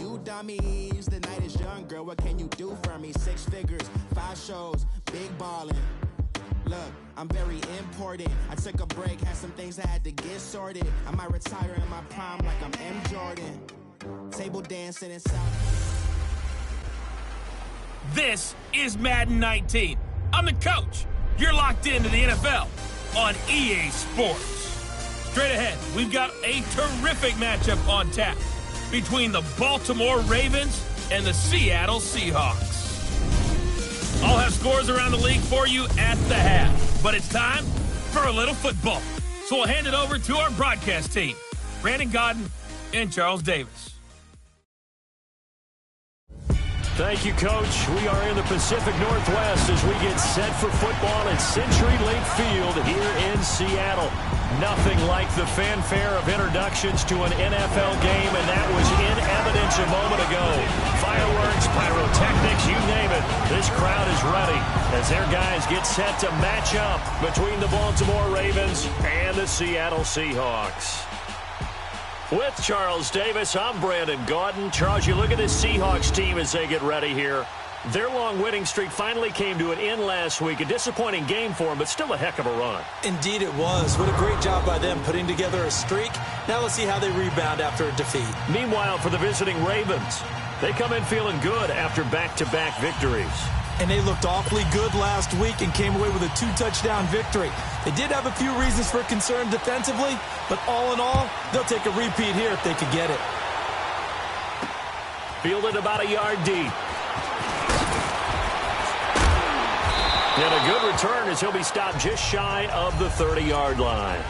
you dummies. The night is young, girl, what can you do for me? 6 figures, 5 shows, big ballin'. Look, I'm very important. I took a break, had some things I had to get sorted. I might retire in my prime like I'm M. Jordan. Table dancing in South. This is Madden 19. I'm the coach. You're locked into the NFL on EA Sports. Straight ahead, we've got a terrific matchup on tap between the Baltimore Ravens and the Seattle Seahawks. I'll have scores around the league for you at the half, but it's time for a little football. So we'll hand it over to our broadcast team, Brandon Godden and Charles Davis. Thank you, Coach. We are in the Pacific Northwest as we get set for football at Century Link Field here in Seattle. Nothing like the fanfare of introductions to an NFL game, and that was in evidence a moment ago. Fireworks, pyrotechnics, you name it. This crowd is ready as their guys get set to match up between the Baltimore Ravens and the Seattle Seahawks. With Charles Davis, I'm Brandon Gaudin. Charles, you look at this Seahawks team as they get ready here. Their long winning streak finally came to an end last week. A disappointing game for them, but still a heck of a run. Indeed it was. What a great job by them putting together a streak. Now let's see how they rebound after a defeat. Meanwhile, for the visiting Ravens, they come in feeling good after back-to-back victories. And they looked awfully good last week and came away with a 2-touchdown victory. They did have a few reasons for concern defensively, but all in all, they'll take a repeat here if they could get it. Fielded about a yard deep. And a good return as he'll be stopped just shy of the 30-yard line.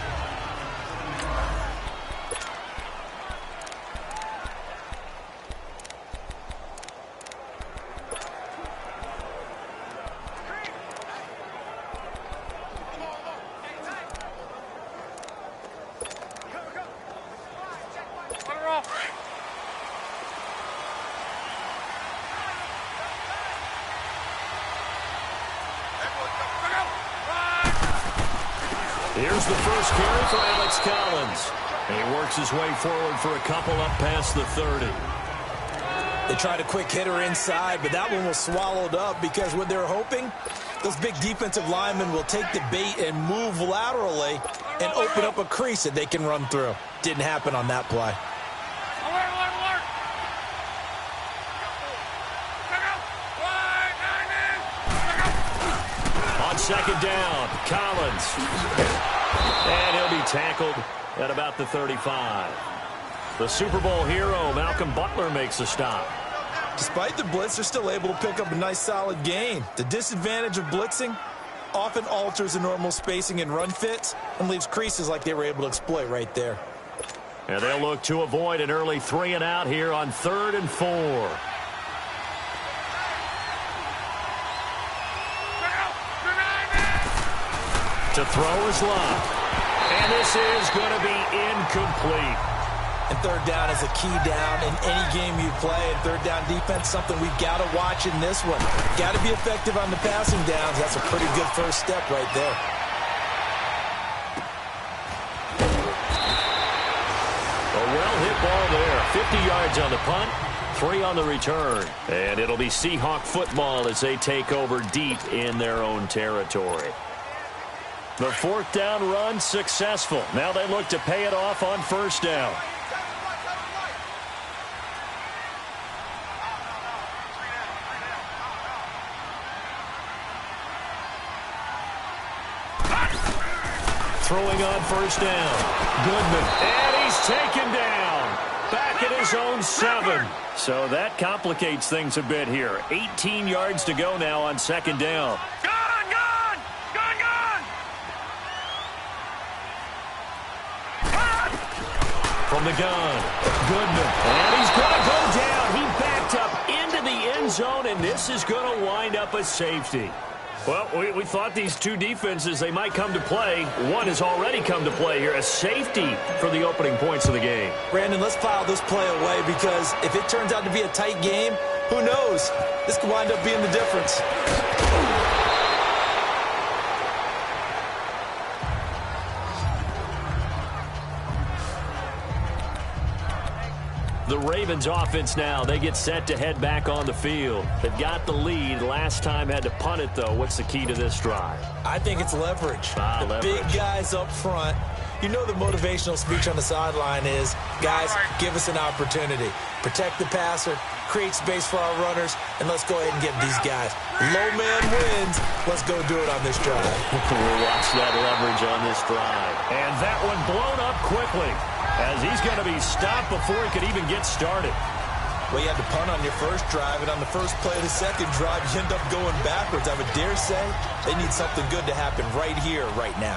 Here's the first carry for Alex Collins. And he works his way forward for a couple up past the 30. They tried a quick hitter inside, but that one was swallowed up because what they're hoping, those big defensive linemen will take the bait and move laterally and open up a crease that they can run through. Didn't happen on that play. On second down, Collins. And he'll be tackled at about the 35. The Super Bowl hero, Malcolm Butler, makes a stop. Despite the blitz, they're still able to pick up a nice solid gain. The disadvantage of blitzing often alters the normal spacing and run fits and leaves creases like they were able to exploit right there. And they'll look to avoid an early 3-and-out here on 3rd and 4. To throw is Love. And this is going to be incomplete. And third down is a key down in any game you play. And third down defense, something we've got to watch in this one. Got to be effective on the passing downs. That's a pretty good first step right there. A well-hit ball there. 50 yards on the punt, 3 on the return. And it'll be Seahawk football as they take over deep in their own territory. The 4th down run successful. Now they look to pay it off on 1st down. Throwing on 1st down. Goodman. And he's taken down. Back at his own 7. So that complicates things a bit here. 18 yards to go now on 2nd down. From the gun, Goodman, and he's going to go down. He backed up into the end zone, and this is going to wind up a safety. Well, we thought these two defenses, they might come to play. One has already come to play here, a safety for the opening points of the game. Brandon, let's file this play away because if it turns out to be a tight game, who knows? This could wind up being the difference. The Ravens offense now, they get set to head back on the field. They've got the lead. Last time had to punt it, though. What's the key to this drive? I think it's leverage. The big guys up front. You know the motivational speech on the sideline is, guys, give us an opportunity. Protect the passer, create space for our runners, and let's go ahead and give these guys. Low man wins. Let's go do it on this drive. We'll watch that leverage on this drive. And that one blown up quickly as he's going to be stopped before he could even get started. Well, you had to punt on your first drive, and on the first play of the second drive, you end up going backwards. I would dare say they need something good to happen right here, right now.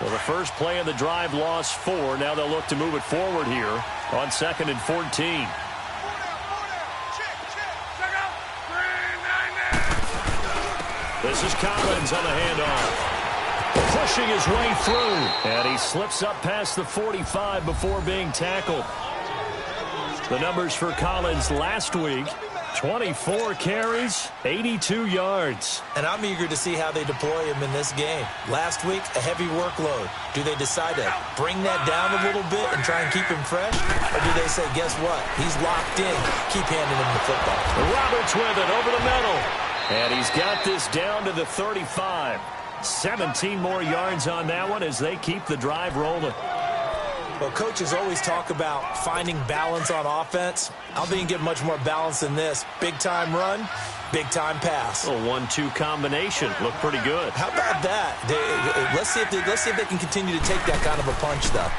Well, the first play of the drive lost 4. Now they'll look to move it forward here on 2nd and 14. This is Collins on the handoff. Pushing his way through. And he slips up past the 45 before being tackled. The numbers for Collins last week: 24 carries, 82 yards. And I'm eager to see how they deploy him in this game. Last week, a heavy workload. Do they decide to bring that down a little bit and try and keep him fresh? Or do they say, guess what? He's locked in. Keep handing him the football. Roberts with it over the middle. And he's got this down to the 35. 17 more yards on that one as they keep the drive rolling. Well, coaches always talk about finding balance on offense. I don't think you can get much more balance than this. Big-time run, big-time pass. A 1-2 combination. Looked pretty good. How about that? Let's see if they can continue to take that kind of a punch, though.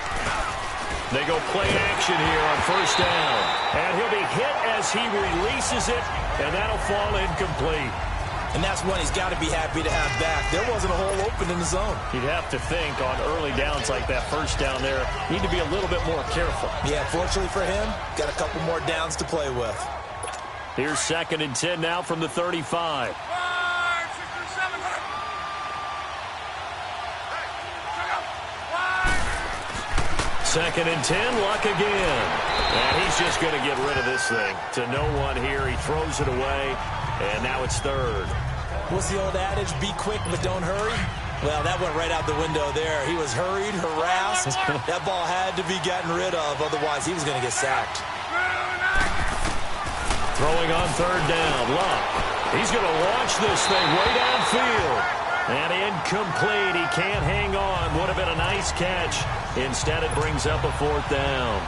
They go play action here on first down. And he'll be hit as he releases it, and that'll fall incomplete. And that's one he's got to be happy to have back. There wasn't a hole open in the zone. You'd have to think on early downs like that first down there, need to be a little bit more careful. Yeah, fortunately for him, got a couple more downs to play with. Here's 2nd and 10 now from the 35. Second and 10, Luck again. And he's just going to get rid of this thing. To no one here, he throws it away, and now it's 3rd. What's the old adage, be quick but don't hurry? Well, that went right out the window there. He was hurried, harassed. That ball had to be gotten rid of, otherwise he was going to get sacked. Throwing on 3rd down, Luck. He's going to launch this thing way downfield. And incomplete. He can't hang on. Would have been a nice catch. Instead, it brings up a 4th down.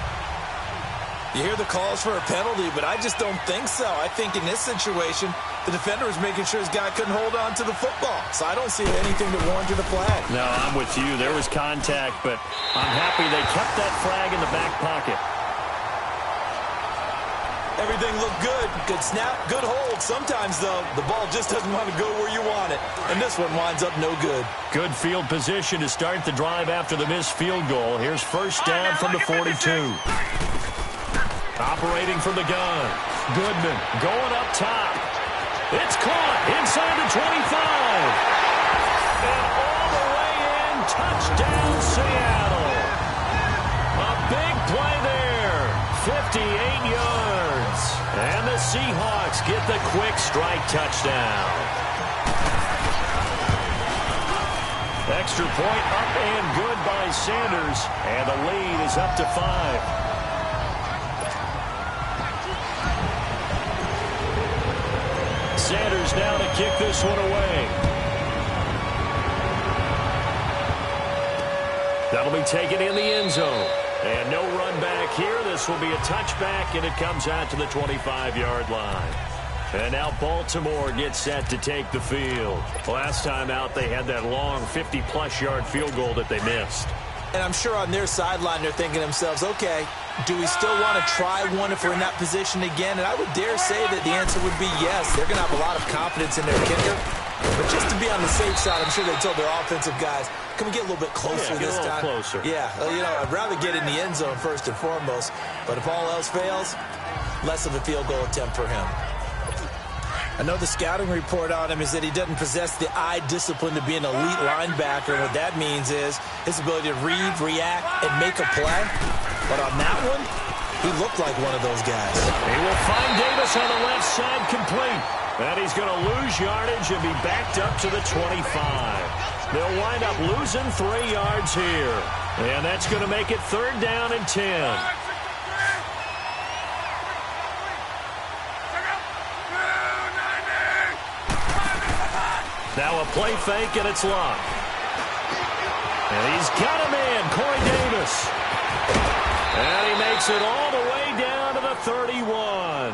You hear the calls for a penalty, but I just don't think so. I think in this situation, the defender was making sure his guy couldn't hold on to the football. So I don't see anything that warranted a flag. No, I'm with you. There was contact, but I'm happy they kept that flag in the back pocket. Everything looked good. Good snap, good hold. Sometimes, though, the ball just doesn't want to go where you want it. And this one winds up no good. Good field position to start the drive after the missed field goal. Here's first down from the 42. Operating from the gun. Goodman going up top. It's caught inside the 25. And all the way in. Touchdown, Seattle. A big play there. 58 yards. And the Seahawks get the quick strike touchdown. Extra point up and good by Sanders. And the lead is up to 5. Sanders now to kick this one away. That'll be taken in the end zone. And no run back here. This will be a touchback, and it comes out to the 25-yard line. And now Baltimore gets set to take the field. Last time out, they had that long 50-plus yard field goal that they missed. And I'm sure on their sideline they're thinking to themselves, okay, do we still want to try one if we're in that position again? And I would dare say that the answer would be yes. They're going to have a lot of confidence in their kicker. But just to be on the safe side, I'm sure they told their offensive guys, can we get a little bit closer this time? Closer. Yeah, you know, I'd rather get in the end zone first and foremost. But if all else fails, less of a field goal attempt for him. I know the scouting report on him is that he doesn't possess the eye discipline to be an elite linebacker. And what that means is his ability to read, react, and make a play. But on that one, he looked like one of those guys. He will find Davis on the left side complete. And he's going to lose yardage and be backed up to the 25. They'll wind up losing 3 yards here. And that's going to make it 3rd down and 10. Now a play fake, and it's locked. And he's got him in, Corey Davis. And he makes it all the way down to the 31.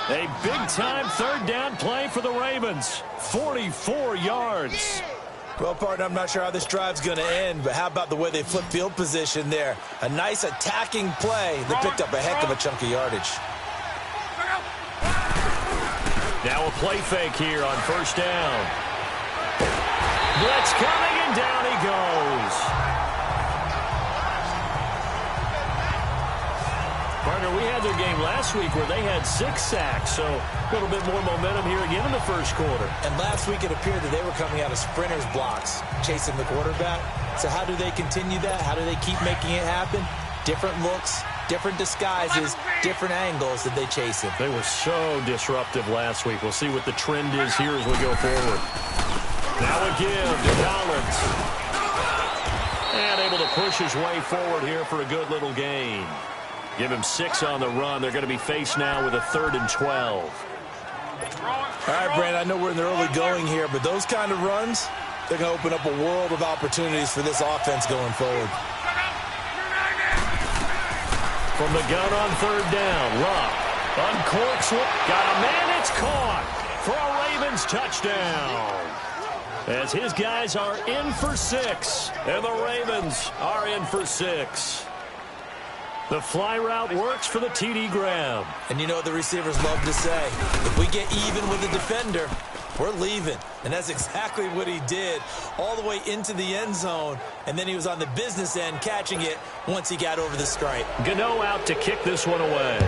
A big-time 3rd down play for the Ravens. 44 yards. Well, partner, I'm not sure how this drive's going to end, but how about the way they flip field position there? A nice attacking play that picked up a heck of a chunk of yardage. Now a play fake here on 1st down. Blitz coming, and down he goes. Partner, we had their game last week where they had 6 sacks, so a little bit more momentum here again in the 1st quarter. And last week it appeared that they were coming out of sprinters blocks, chasing the quarterback. So how do they continue that? How do they keep making it happen? Different looks, different disguises, different angles that they chase him. They were so disruptive last week. We'll see what the trend is here as we go forward. Now a give to Collins. And able to push his way forward here for a good little gain. Give him 6 on the run. They're going to be faced now with a 3rd and 12. All right, Brandon, I know we're in the early going here, but those kind of runs, they're going to open up a world of opportunities for this offense going forward. From the gun on 3rd down, Luck uncorks it. Got a man, it's caught for a Ravens touchdown. As his guys are in for 6, and the Ravens are in for 6. The fly route works for the TD grab. And you know what the receivers love to say? If we get even with the defender, we're leaving. And that's exactly what he did, all the way into the end zone. And then he was on the business end catching it once he got over the stripe. Gano out to kick this one away.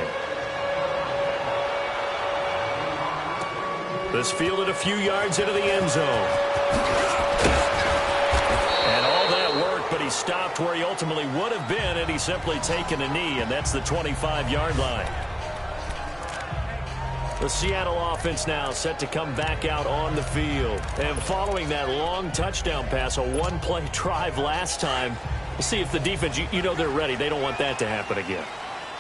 This fielded a few yards into the end zone. And all that worked, but he stopped where he ultimately would have been, and he's simply taken a knee, and that's the 25-yard line. The Seattle offense now set to come back out on the field. And following that long touchdown pass, a one-play drive last time, we'll see if the defense, you know they're ready. They don't want that to happen again.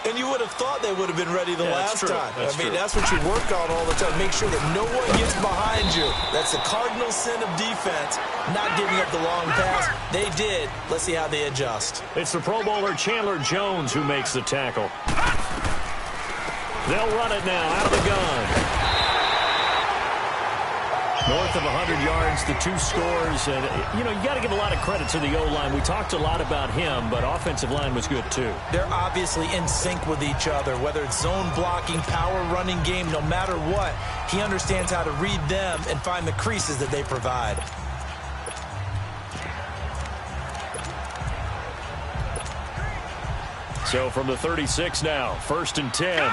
And you would have thought they would have been ready the last time. That's what you work on all the time. Make sure that no one gets behind you. That's the cardinal sin of defense, not giving up the long pass. They did. Let's see how they adjust. It's the Pro Bowler Chandler Jones who makes the tackle. They'll run it now out of the gun. North of 100 yards, the 2 scores. And, you know, you got to give a lot of credit to the O-line. We talked a lot about him, but offensive line was good, too. They're obviously in sync with each other, whether it's zone blocking, power running game, no matter what. He understands how to read them and find the creases that they provide. So from the 36 now, 1st and 10.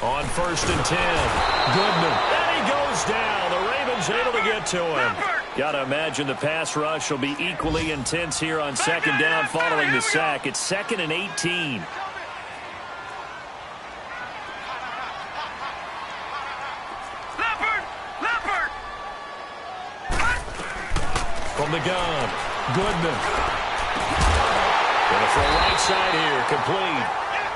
On 1st and 10, Goodman, and he goes down. The Ravens able to get to him. Got to imagine the pass rush will be equally intense here on 2nd down following the sack. It's 2nd and 18. From the gun, Goodman. Going to throw right side here, complete.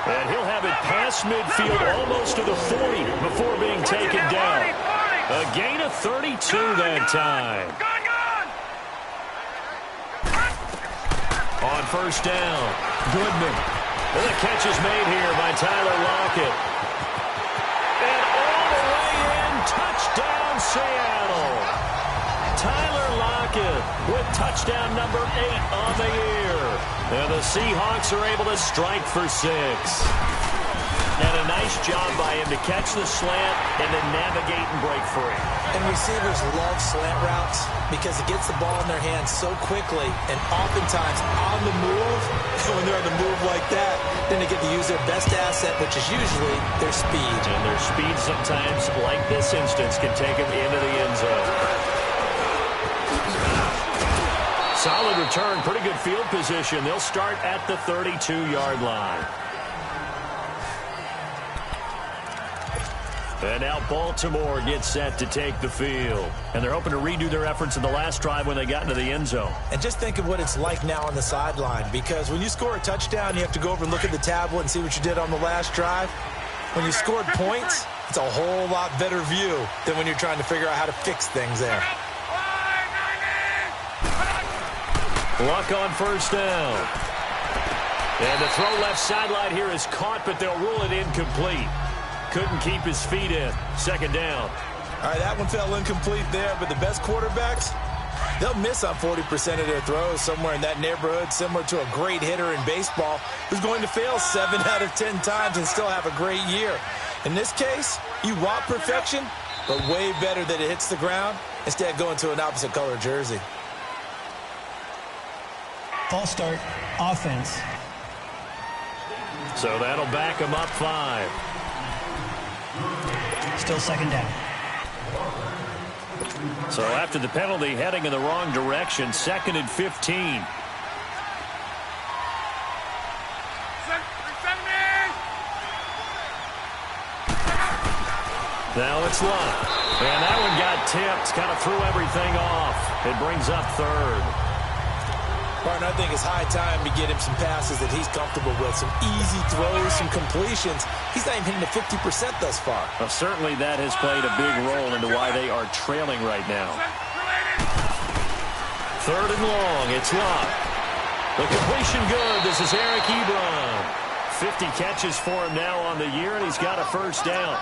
And he'll have it past midfield almost to the 40 before being taken down. A gain of 32 that time. On 1st down, Goodman. And the catch is made here by Tyler Lockett. And all the way in, touchdown Seattle. Tyler Lockett with touchdown number 8 on the year. And the Seahawks are able to strike for 6. And a nice job by him to catch the slant and then navigate and break free. And receivers love slant routes because it gets the ball in their hands so quickly and oftentimes on the move. When they're on the move like that, then they get to use their best asset, which is usually their speed. And their speed sometimes, like this instance, can take them into the end zone. Solid return, pretty good field position. They'll start at the 32-yard line. And now Baltimore gets set to take the field. And they're hoping to redo their efforts in the last drive when they got into the end zone. And just think of what it's like now on the sideline, because when you score a touchdown, you have to go over and look at the tablet and see what you did on the last drive. When you scored points, it's a whole lot better view than when you're trying to figure out how to fix things there. Luck on first down. And the throw left sideline here is caught, but they'll rule it incomplete. Couldn't keep his feet in. Second down. All right, that one fell incomplete there, but the best quarterbacks, they'll miss on 40% of their throws, somewhere in that neighborhood, similar to a great hitter in baseball who's going to fail 7 out of 10 times and still have a great year. In this case, you want perfection, but way better that it hits the ground instead of going to an opposite color jersey. False start, offense. So that'll back him up 5. Still second down. So after the penalty, heading in the wrong direction, 2nd and 15. Now it's Luck. And that one got tipped, kind of threw everything off. It brings up 3rd. Martin, I think it's high time to get him some passes that he's comfortable with, some easy throws, some completions. He's not even hitting the 50% thus far. Well, certainly that has played a big role into why they are trailing right now. 3rd and long, it's Luck. The completion good. This is Eric Ebron. 50 catches for him now on the year, and he's got a first down.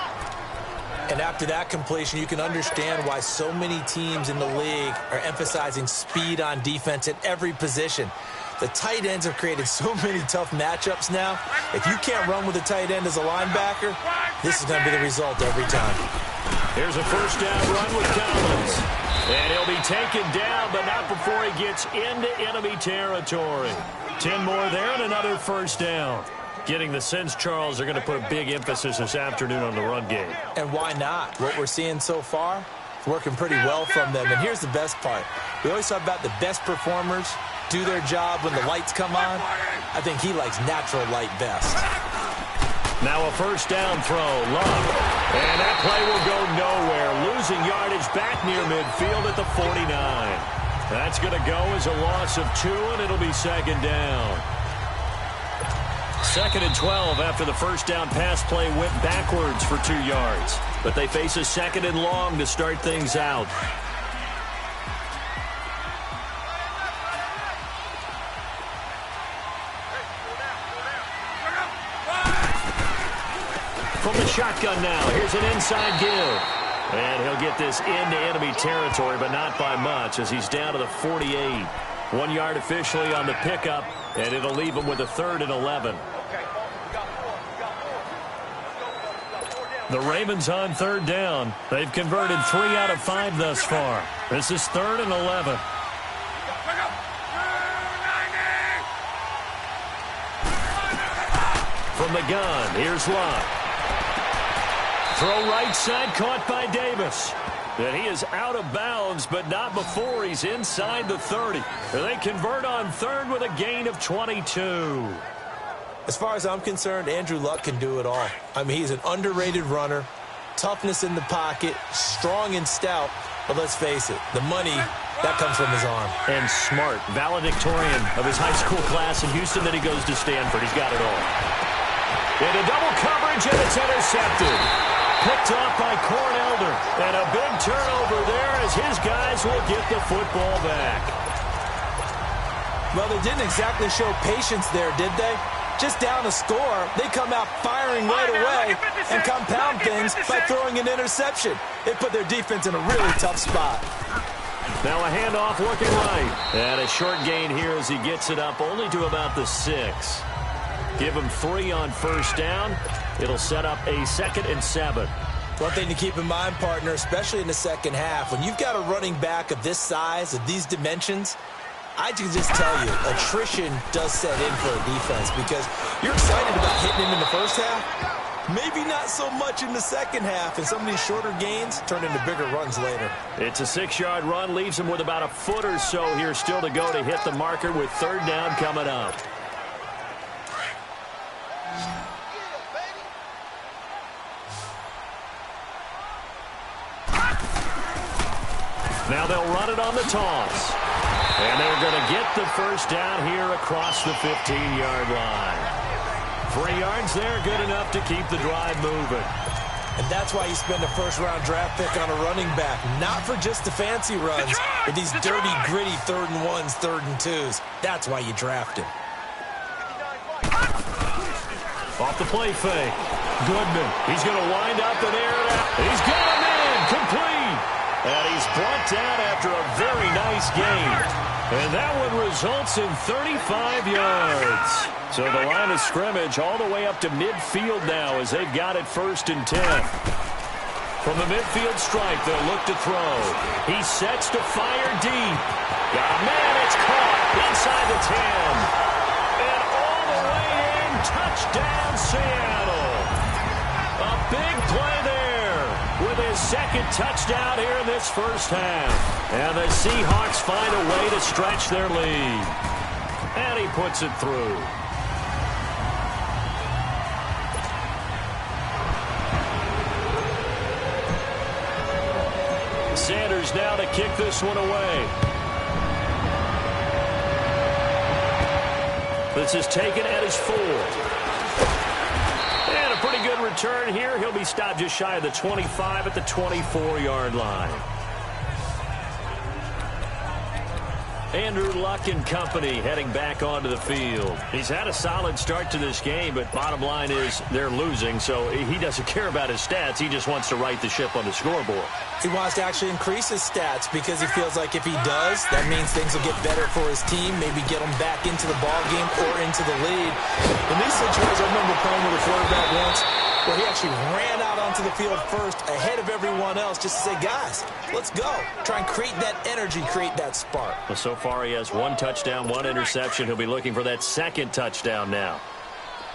And after that completion, you can understand why so many teams in the league are emphasizing speed on defense at every position. The tight ends have created so many tough matchups now. If you can't run with a tight end as a linebacker, this is going to be the result every time. Here's a first down run with Collins. And he'll be taken down, but not before he gets into enemy territory. 10 more there and another first down. Getting the sense, Charles, are going to put a big emphasis this afternoon on the run game. And why not? What we're seeing so far is working pretty well from them. And here's the best part. We always talk about the best performers do their job when the lights come on. I think he likes natural light best. Now a first down throw, Love. And that play will go nowhere. Losing yardage back near midfield at the 49. That's going to go as a loss of 2, and it'll be second down. 2nd and 12 after the first down pass play went backwards for 2 yards. But they face a 2nd and long to start things out. From the shotgun now, here's an inside give. And he'll get this into enemy territory, but not by much as he's down to the 48. 1 yard officially on the pickup, and it'll leave him with a 3rd and 11. The Ravens on 3rd down. They've converted 3 out of 5 thus far. This is 3rd and 11. From the gun, here's Luck. Throw right side, caught by Davis. And he is out of bounds, but not before he's inside the 30. They convert on 3rd with a gain of 22. As far as I'm concerned, Andrew Luck can do it all. I mean, he's an underrated runner, toughness in the pocket, strong and stout. But let's face it, the money, that comes from his arm. And smart, valedictorian of his high school class in Houston. Then he goes to Stanford. He's got it all. Into double coverage, and it's intercepted. Picked off by Cornelder. And a big turnover there as his guys will get the football back. Well, they didn't exactly show patience there, did they? Just down a score, they come out firing right away and compound things by throwing an interception. It put their defense in a really tough spot. Now a handoff looking right. And a short gain here as he gets it up only to about the 6. Give him 3 on first down. It'll set up a 2nd and 7. One thing to keep in mind, partner, especially in the second half, when you've got a running back of this size, of these dimensions, I can just tell you, attrition does set in for a defense because you're excited about hitting him in the first half. Maybe not so much in the second half, and some of these shorter gains turn into bigger runs later. It's a 6-yard run, leaves him with about a foot or so here still to go to hit the marker with 3rd down coming up. Now they'll run it on the toss. And they're going to get the first down here across the 15-yard line. 3 yards there, good enough to keep the drive moving. And that's why you spend a first-round draft pick on a running back, not for just the fancy runs, but these dirty, gritty 3rd and 1s, 3rd and 2s. That's why you draft him. Off the play fake. Goodman. He's going to wind up and air it out. He's got him in. Complete. And he's brought down after a very nice gain. And that one results in 35 yards. So the line of scrimmage all the way up to midfield now as they've got it 1st and 10. From the midfield stripe, they'll look to throw. He sets to fire deep. Got a man. It's caught inside the 10. And all the way in. Touchdown, Seattle. A big play there with his 2nd touchdown here in this first half. And the Seahawks find a way to stretch their lead. And he puts it through. Sanders now to kick this one away. This is taken at his 4. And a pretty good return here. He'll be stopped just shy of the 25 at the 24-yard line. Andrew Luck and company heading back onto the field. He's had a solid start to this game, but bottom line is they're losing, so he doesn't care about his stats. He just wants to right the ship on the scoreboard. He wants to actually increase his stats because he feels like if he does, that means things will get better for his team, maybe get them back into the ball game or into the lead. In these situations, I remember playing with a quarterback once where he actually ran out onto the field first ahead of everyone else just to say, guys, let's go. Try and create that energy, create that spark. Well, so far he has 1 touchdown, 1 interception. He'll be looking for that 2nd touchdown now.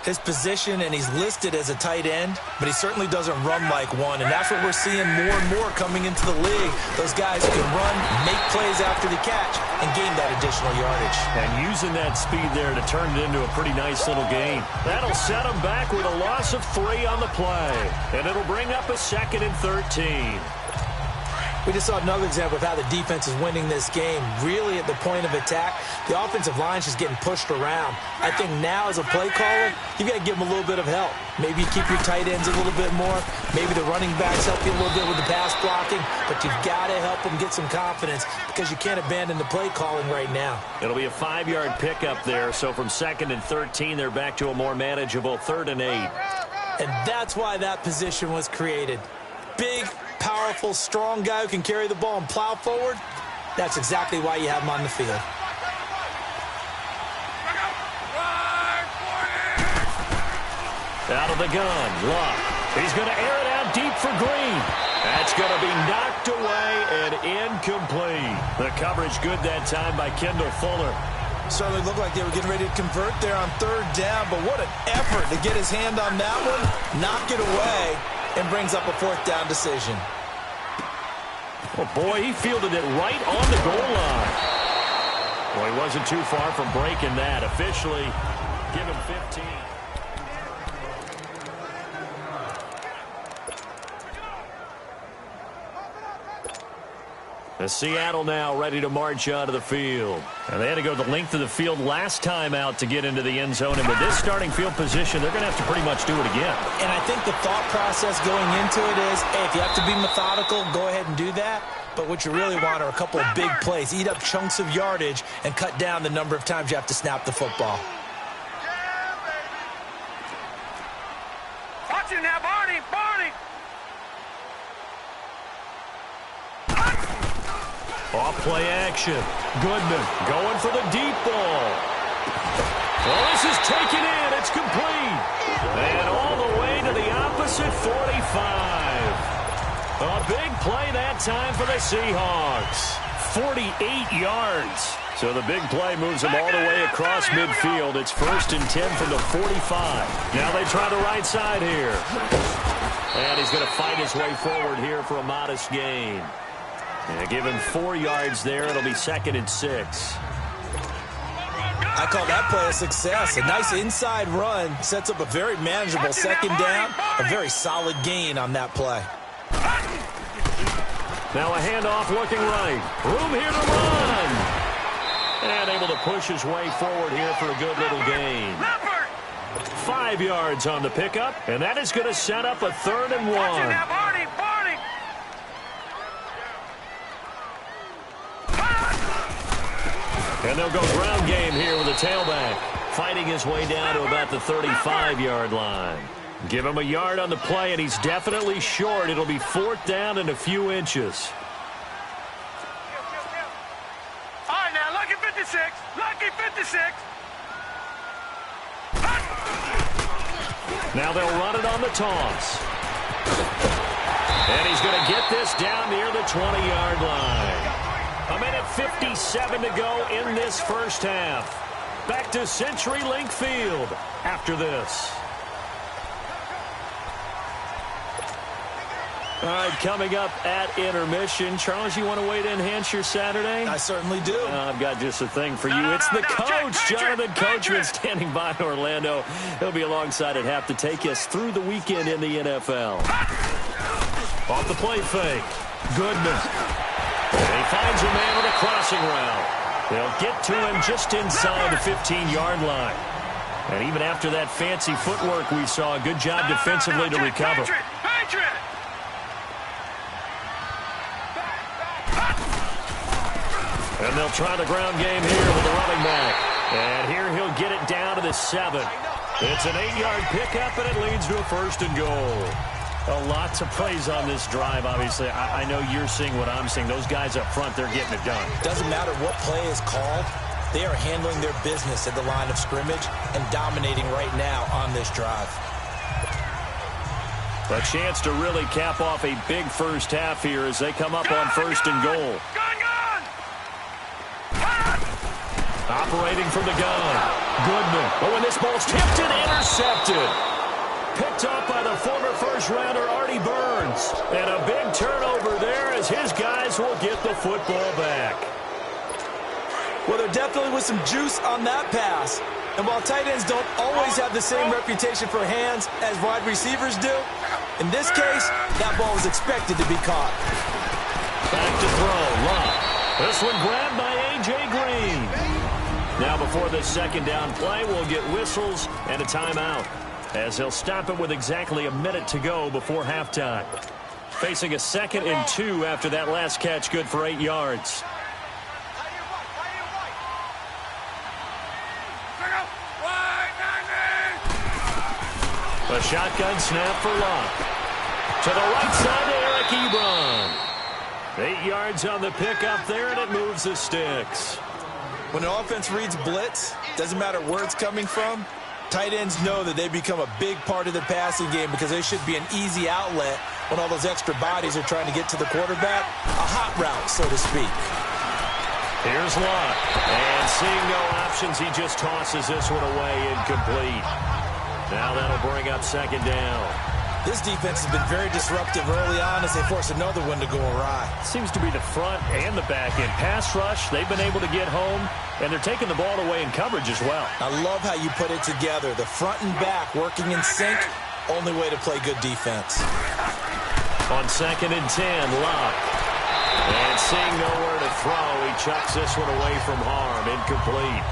His position, and he's listed as a tight end, but he certainly doesn't run like one, and that's what we're seeing more and more coming into the league. Those guys who can run, make plays after the catch, and gain that additional yardage. And using that speed there to turn it into a pretty nice little gain. That'll set him back with a loss of 3 on the play, and it'll bring up a 2nd and 13. We just saw another example of how the defense is winning this game. Really at the point of attack, the offensive line's just getting pushed around. I think now as a play caller, you've got to give them a little bit of help. Maybe keep your tight ends a little bit more. Maybe the running backs help you a little bit with the pass blocking. But you've got to help them get some confidence because you can't abandon the play calling right now. It'll be a 5-yard pickup there. So from 2nd and 13, they're back to a more manageable 3rd and 8. And that's why that position was created. Big, powerful, strong guy who can carry the ball and plow forward. That's exactly why you have him on the field. Out of the gun, Luck. He's going to air it out deep for Green. That's going to be knocked away and incomplete. The coverage good that time by Kendall Fuller. Certainly looked like they were getting ready to convert there on 3rd down, but what an effort to get his hand on that one, knock it away, and brings up a 4th down decision. Oh, boy, he fielded it right on the goal line. Well, he wasn't too far from breaking that. Officially, give him 15. The Seattle now ready to march onto the field. And they had to go the length of the field last time out to get into the end zone. And with this starting field position, they're going to have to pretty much do it again. And I think the thought process going into it is, hey, if you have to be methodical, go ahead and do that. But what you really want are a couple of big plays. Eat up chunks of yardage and cut down the number of times you have to snap the football. Watch you now, Barney! Barney! Off play action. Goodman going for the deep ball. Well, this is taken in. It's complete. And all the way to the opposite 45. A big play that time for the Seahawks. 48 yards. So the big play moves them all the way across midfield. It's 1st and 10 from the 45. Now they try the right side here. And he's going to fight his way forward here for a modest gain. And give him 4 yards there. It'll be 2nd and 6. I call that play a success. A nice inside run sets up a very manageable 2nd down. A very solid gain on that play. Now a handoff looking right. Room here to run. And able to push his way forward here for a good little gain. 5 yards on the pickup, and that is going to set up a 3rd and 1. And they'll go ground game here with a tailback, fighting his way down to about the 35-yard line. Give him a yard on the play, and he's definitely short. It'll be 4th down and a few inches. All right, now, lucky 56. Lucky 56. Now they'll run it on the toss. And he's going to get this down near the 20-yard line. 1:57 to go in this first half. Back to CenturyLink Field after this. All right, coming up at intermission. Charles, you want to weigh in and enhance your Saturday? I certainly do. I've got just a thing for you. It's the coach, Jonathan Coachman, standing by in Orlando. He'll be alongside at half to take us through the weekend in the NFL. Off the play fake. Goodman. And he finds a man with a crossing route. They'll get to him just inside the 15-yard line. And even after that fancy footwork we saw, a good job defensively to recover. And they'll try the ground game here with the running back. And here he'll get it down to the 7. It's an 8-yard pickup, and it leads to a 1st and goal. Lots of plays on this drive, obviously. I know you're seeing what I'm seeing. Those guys up front, they're getting it done. Doesn't matter what play is called. They are handling their business at the line of scrimmage and dominating right now on this drive. A chance to really cap off a big first half here as they come up on 1st and goal. Operating from the gun. Goodman. Oh, and this ball's tipped and intercepted. Picked up by the former first-rounder Artie Burns. And a big turnover there as his guys will get the football back. Well, there definitely was some juice on that pass. And while tight ends don't always have the same reputation for hands as wide receivers do, in this case, that ball was expected to be caught. Back to throw. Love. This one grabbed by A.J. Green. Now before this 2nd down play, we'll get whistles and a timeout, as he'll stop it with exactly a minute to go before halftime. Facing a 2nd and 2 after that last catch, good for 8 yards. A shotgun snap for Locke. To the right side to Eric Ebron. 8 yards on the pickup there, and it moves the sticks. When an offense reads blitz, doesn't matter where it's coming from, tight ends know that they become a big part of the passing game because they should be an easy outlet when all those extra bodies are trying to get to the quarterback. A hot route, so to speak. Here's Locke. And seeing no options, he just tosses this one away incomplete. Now that'll bring up 2nd down. This defense has been very disruptive early on as they force another one to go awry. Seems to be the front and the back end. Pass rush, they've been able to get home, and they're taking the ball away in coverage as well. I love how you put it together. The front and back working in sync, only way to play good defense. On 2nd and 10, Locke. And seeing nowhere to throw, he chucks this one away from harm. Incomplete.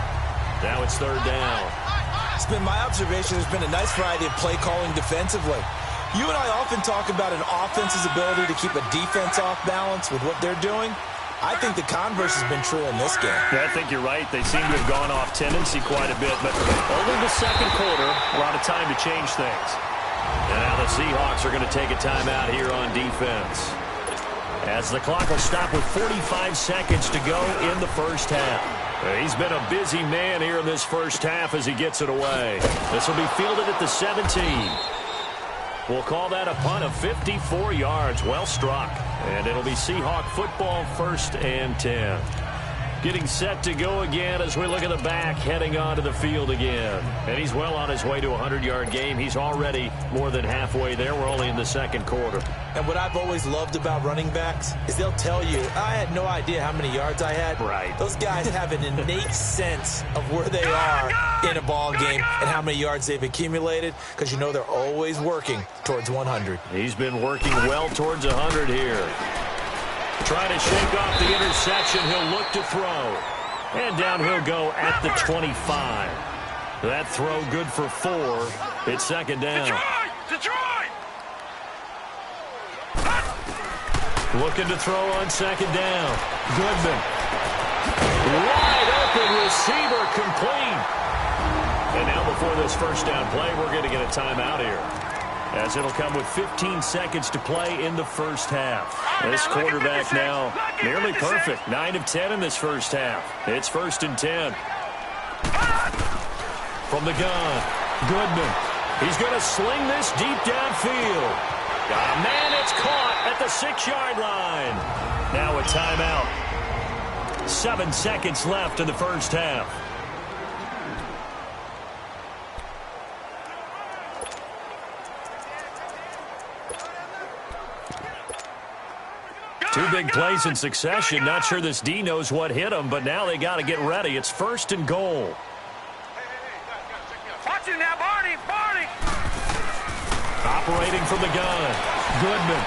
Now it's 3rd down. It's been my observation there's been a nice variety of play calling defensively. You and I often talk about an offense's ability to keep a defense off balance with what they're doing. I think the converse has been true in this game. Yeah, I think you're right. They seem to have gone off tendency quite a bit, but over the 2nd quarter, a lot of time to change things. And now the Seahawks are going to take a timeout here on defense, as the clock will stop with 45 seconds to go in the first half. He's been a busy man here in this first half as he gets it away. This will be fielded at the 17. We'll call that a punt of 54 yards. Well struck. And it'll be Seahawk football, 1st and 10. Getting set to go again as we look at the back, heading onto the field again. And he's well on his way to a 100-yard game. He's already more than halfway there. We're only in the 2nd quarter. And what I've always loved about running backs is they'll tell you, I had no idea how many yards I had. Right. Those guys have an innate sense of where they are in a ball game and how many yards they've accumulated, because you know they're always working towards 100. He's been working well towards 100 here. Trying to shake off the interception. He'll look to throw. And down he'll go at the 25. That throw good for 4. It's second down. Detroit! Looking to throw on second down. Goodman. Wide open receiver complete. And now before this first down play, we're going to get a timeout here, as it'll come with 15 seconds to play in the first half. This quarterback now nearly perfect. 9 of 10 in this first half. It's 1st and 10. From the gun, Goodman. He's going to sling this deep downfield. Man, it's caught at the 6-yard line. Now a timeout. 7 seconds left in the first half. Two big plays in succession. Not sure this D knows what hit him, but now they got to get ready. It's 1st and goal. Watch it now, Barney! Operating from the gun, Goodman.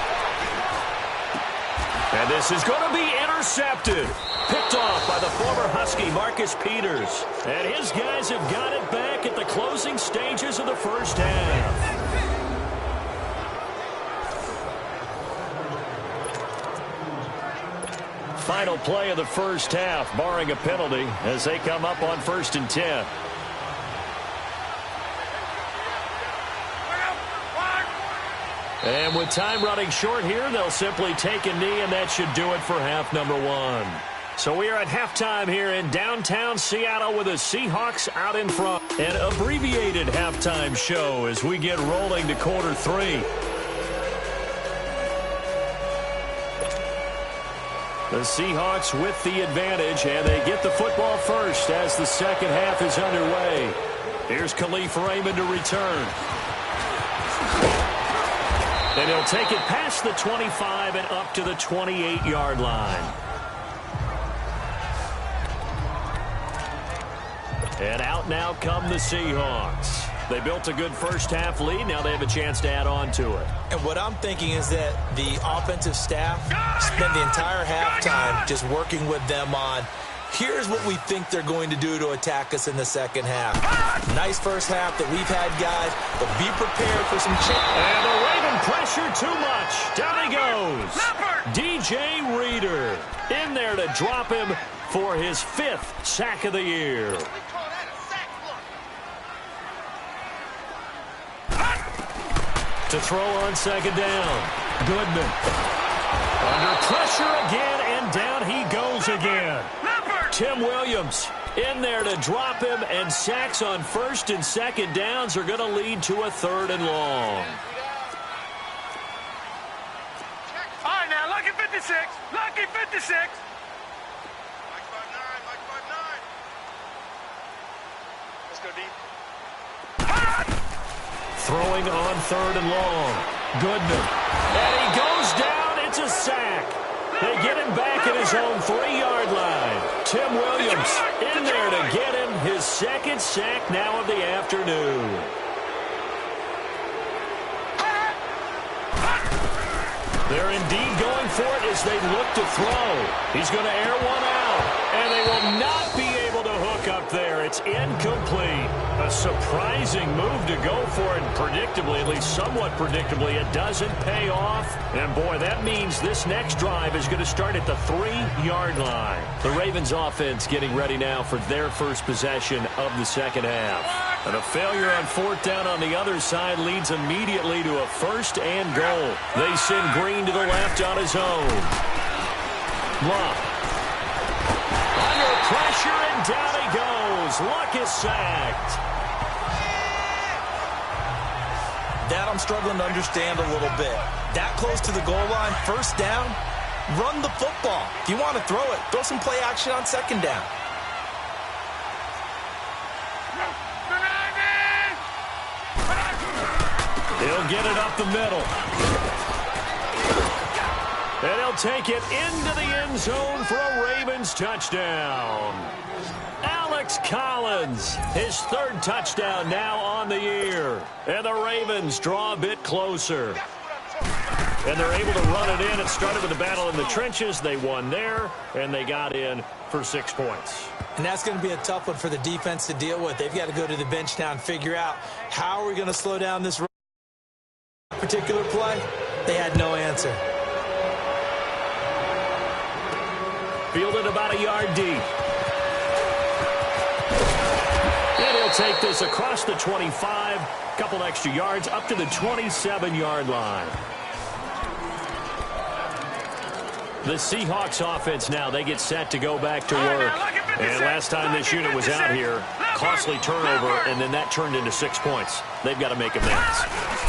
And this is going to be intercepted. Picked off by the former Husky, Marcus Peters. And his guys have got it back at the closing stages of the first half. Final play of the first half, barring a penalty, as they come up on 1st and 10. And with time running short here, they'll simply take a knee, and that should do it for half number 1. So we are at halftime here in downtown Seattle with the Seahawks out in front. An abbreviated halftime show as we get rolling to quarter 3. The Seahawks with the advantage, and they get the football first as the second half is underway. Here's Khalif Raymond to return. And he'll take it past the 25 and up to the 28-yard line. And out now come the Seahawks. They built a good first half lead. Now they have a chance to add on to it. And what I'm thinking is that the offensive staff spent the entire halftime just working with them on, here's what we think they're going to do to attack us in the second half. Nice first half that we've had, guys, but be prepared for some change. And the Raven pressure too much. Down he goes. DJ Reader in there to drop him for his 5th sack of the year. To throw on second down. Goodman. Under pressure again, and down he goes again. Tim Williams in there to drop him, and sacks on 1st and 2nd downs are going to lead to a 3rd and long. All right, now, lucky 56. Lucky 56. Let's go deep. Throwing on 3rd and long. Goodman. And he goes down. It's a sack. They get him back at his own 3-yard line. Tim Williams in there to get him his 2nd sack now of the afternoon. They're indeed going for it as they look to throw. He's going to air one out, and they will not be able to hook up there. It's incomplete. A surprising move to go for it, and predictably, at least somewhat predictably, it doesn't pay off. And boy, that means this next drive is going to start at the 3-yard line. The Ravens offense getting ready now for their first possession of the second half. And a failure on 4th down on the other side leads immediately to a 1st and goal. They send Green to the left on his own. Luck. Under pressure, and down he goes. Luck is sacked. That I'm struggling to understand a little bit. That close to the goal line, 1st down, run the football. If you want to throw it, throw some play action on 2nd down. He'll get it up the middle. And he'll take it into the end zone for a Ravens touchdown. Alex Collins, his 3rd touchdown now on the year. And the Ravens draw a bit closer. And they're able to run it in. It started with a battle in the trenches. They won there, and they got in for 6 points. And that's going to be a tough one for the defense to deal with. They've got to go to the bench now and figure out how are we going to slow down this particular play. They had no answer. Fielded about a yard deep. And he'll take this across the 25, couple extra yards, up to the 27-yard line. The Seahawks offense now, they get set to go back to work. And last time this unit was out here, costly turnover, and then that turned into 6 points. They've got to make amends.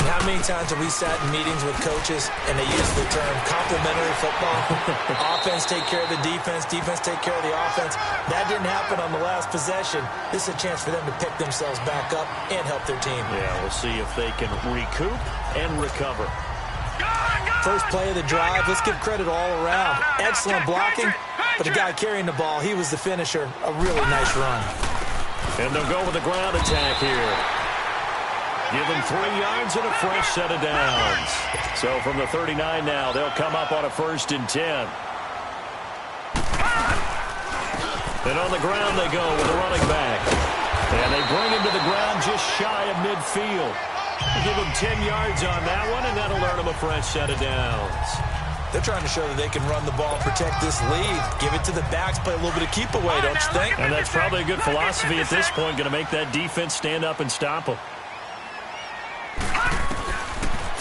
How many times have we sat in meetings with coaches and they use the term complementary football? Offense take care of the defense, defense take care of the offense. That didn't happen on the last possession. This is a chance for them to pick themselves back up and help their team. Yeah, we'll see if they can recoup and recover. First play of the drive, let's give credit all around. Excellent blocking, but the guy carrying the ball, he was the finisher. A really nice run. And they'll go with the ground attack here. Give them 3 yards and a fresh set of downs. So from the 39 now, they'll come up on a 1st and 10. And on the ground they go with the running back. And they bring him to the ground just shy of midfield. Give him 10 yards on that one, and that'll earn him a fresh set of downs. They're trying to show that they can run the ball and protect this lead. Give it to the backs, play a little bit of keep away, don't you think? And that's probably a good philosophy at this point, going to make that defense stand up and stop them.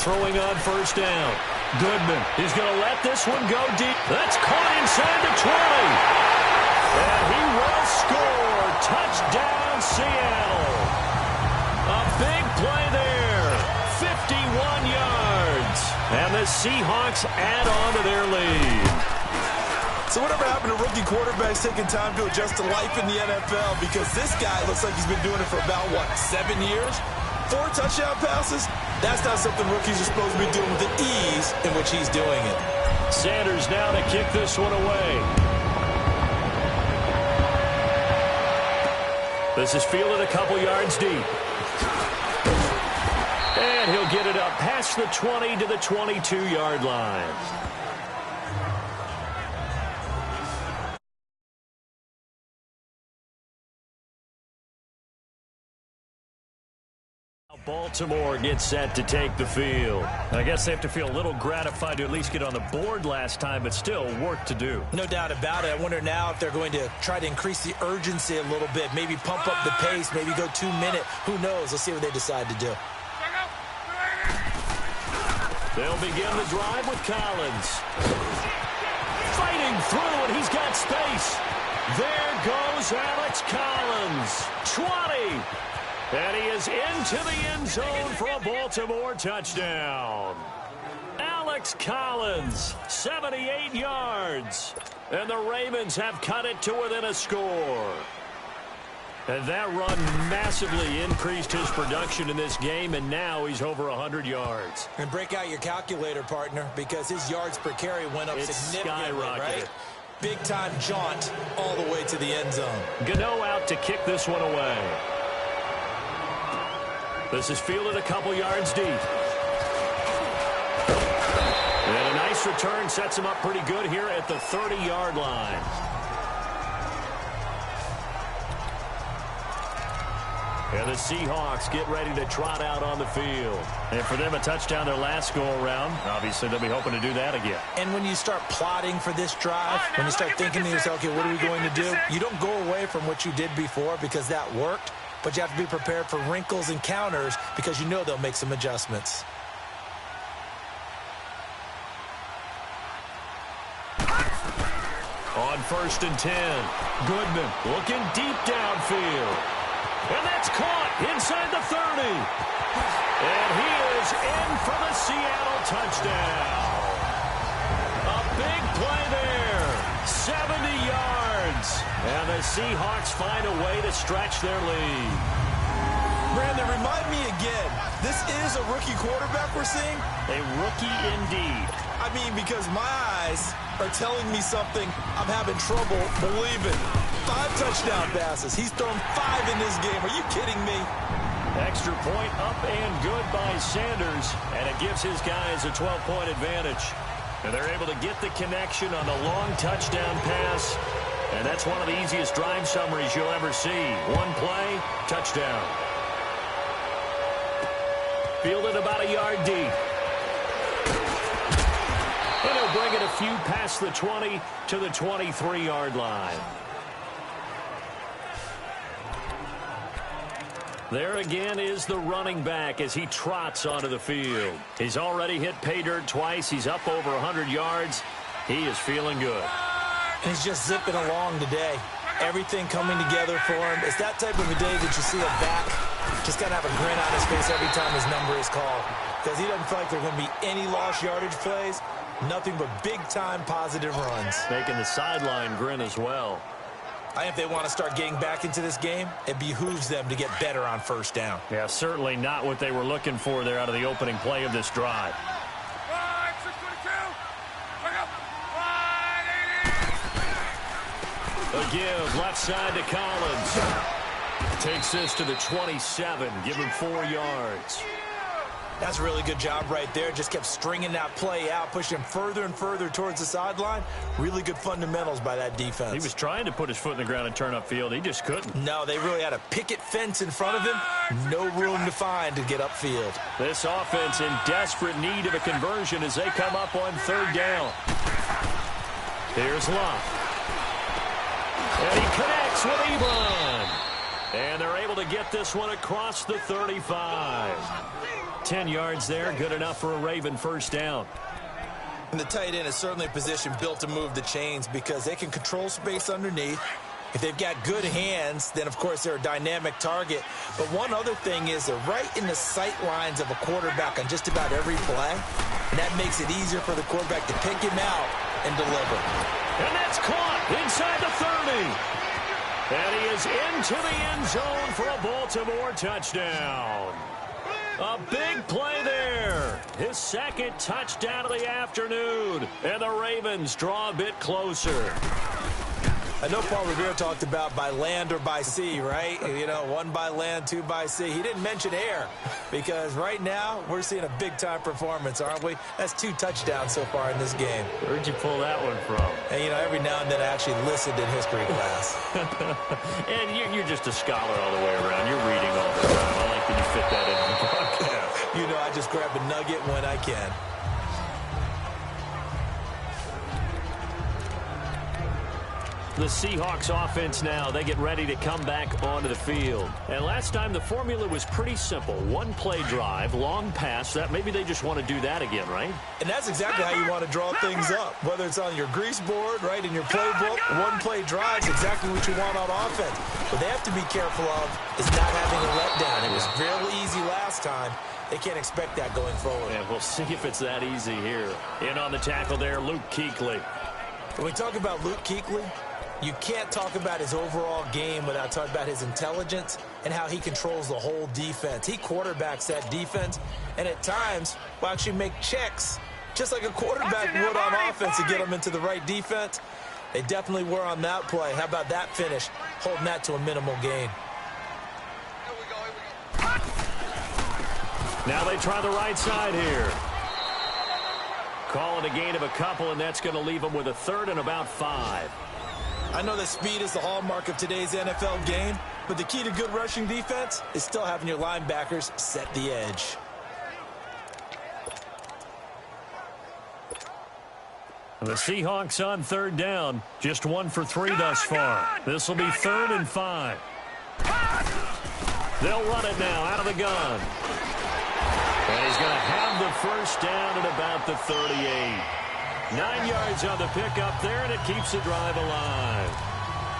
Throwing on 1st down. Goodman is going to let this one go deep. That's caught inside the 20. And he will score. Touchdown, Seattle. A big play there. 51 yards. And the Seahawks add on to their lead. So whatever happened to rookie quarterbacks taking time to adjust to life in the NFL? Because this guy looks like he's been doing it for about, 7 years? 4 touchdown passes? That's not something rookies are supposed to be doing with the ease in which he's doing it. Sanders now to kick this one away. This is fielded a couple yards deep. And he'll get it up past the 20 to the 22-yard line. Baltimore gets set to take the field. I guess they have to feel a little gratified to at least get on the board last time, but still work to do. No doubt about it. I wonder now if they're going to try to increase the urgency a little bit, maybe pump up the pace, maybe go 2-minute. Who knows? Let's see what they decide to do. They'll begin the drive with Collins. Fighting through, and he's got space. There goes Alex Collins. 20. And he is into the end zone for a Baltimore touchdown. Alex Collins, 78 yards. And the Ravens have cut it to within a score. And that run massively increased his production in this game, and now he's over 100 yards. And break out your calculator, partner, because his yards per carry went up significantly, right? Big-time jaunt all the way to the end zone. Gano out to kick this one away. This is fielded a couple yards deep. And a nice return sets him up pretty good here at the 30-yard line. And the Seahawks get ready to trot out on the field. And for them, a touchdown their last go-around. Obviously, they'll be hoping to do that again. And when you start plotting for this drive, when you start thinking to yourself, okay, what are we going to do? You don't go away from what you did before because that worked. But you have to be prepared for wrinkles and counters because you know they'll make some adjustments. On 1st and 10, Goodman looking deep downfield. And that's caught inside the 30. And he is in for the Seattle touchdown. A big play there. 70 yards. And the Seahawks find a way to stretch their lead. Brandon, remind me again, this is a rookie quarterback we're seeing? A rookie indeed. I mean, because my eyes are telling me something I'm having trouble believing. 5 touchdown passes. He's thrown 5 in this game. Are you kidding me? Extra point up and good by Sanders, and it gives his guys a 12-point advantage. And they're able to get the connection on the long touchdown pass, and that's one of the easiest drive summaries you'll ever see. One play, touchdown. Fielded about a yard deep. And he'll bring it a few past the 20 to the 23-yard line. There again is the running back as he trots onto the field. He's already hit pay dirt twice. He's up over 100 yards. He is feeling good. He's just zipping along today. Everything coming together for him. It's that type of a day that you see a back just kind of have a grin on his face every time his number is called, because he doesn't feel like there are going to be any lost yardage plays. Nothing but big-time positive runs. Making the sideline grin as well. I think if they want to start getting back into this game, it behooves them to get better on first down. Yeah, certainly not what they were looking for there out of the opening play of this drive. A give left side to Collins. Takes this to the 27. Give him 4 yards. That's a really good job right there. Just kept stringing that play out, pushing him further and further towards the sideline. Really good fundamentals by that defense. He was trying to put his foot in the ground and turn upfield. He just couldn't. No, they really had a picket fence in front of him. No room to find to get upfield. This offense in desperate need of a conversion as they come up on third down. Here's Love. And he connects with Ebron. And they're able to get this one across the 35. 10 yards there, good enough for a Raven first down. And the tight end is certainly a position built to move the chains because they can control space underneath. If they've got good hands, then, of course, they're a dynamic target. But one other thing is they're right in the sight lines of a quarterback on just about every play. And that makes it easier for the quarterback to pick him out and deliver. And that's caught inside the 30. And he is into the end zone for a Baltimore touchdown. A big play there. His second touchdown of the afternoon. And the Ravens draw a bit closer. I know Paul Revere talked about by land or by sea, right? You know, 1 by land, 2 by sea. He didn't mention air because right now we're seeing a big-time performance, aren't we? That's 2 touchdowns so far in this game. Where'd you pull that one from? And, you know, every now and then I actually listened in history class. And you're just a scholar all the way around. You're reading all the time. I like that you fit that into the broadcast. You know, I just grab a nugget when I can. The Seahawks offense now, they get ready to come back onto the field. And last time the formula was pretty simple. 1 play drive, long pass. That maybe they just want to do that again, right? And that's exactly how you want to draw things up. Whether it's on your grease board, right, in your playbook, 1 play drive is exactly what you want on offense. What they have to be careful of is not having a letdown. It was real easy last time. They can't expect that going forward. And we'll see if it's that easy here. In on the tackle there, Luke Kuechly. When we talk about Luke Kuechly, you can't talk about his overall game without talking about his intelligence and how he controls the whole defense. He quarterbacks that defense, and at times will actually make checks, just like a quarterback would on offense to get them into the right defense. They definitely were on that play. How about that finish, holding that to a minimal gain. Now they try the right side here. Calling a gain of a couple, and that's going to leave them with a 3rd and about 5. I know that speed is the hallmark of today's NFL game, but the key to good rushing defense is still having your linebackers set the edge. The Seahawks on 3rd down, just 1 for 3 thus far. This will be 3rd and 5. They'll run it now out of the gun. And he's going to have the first down at about the 38. 9 yards on the pickup there, and it keeps the drive alive.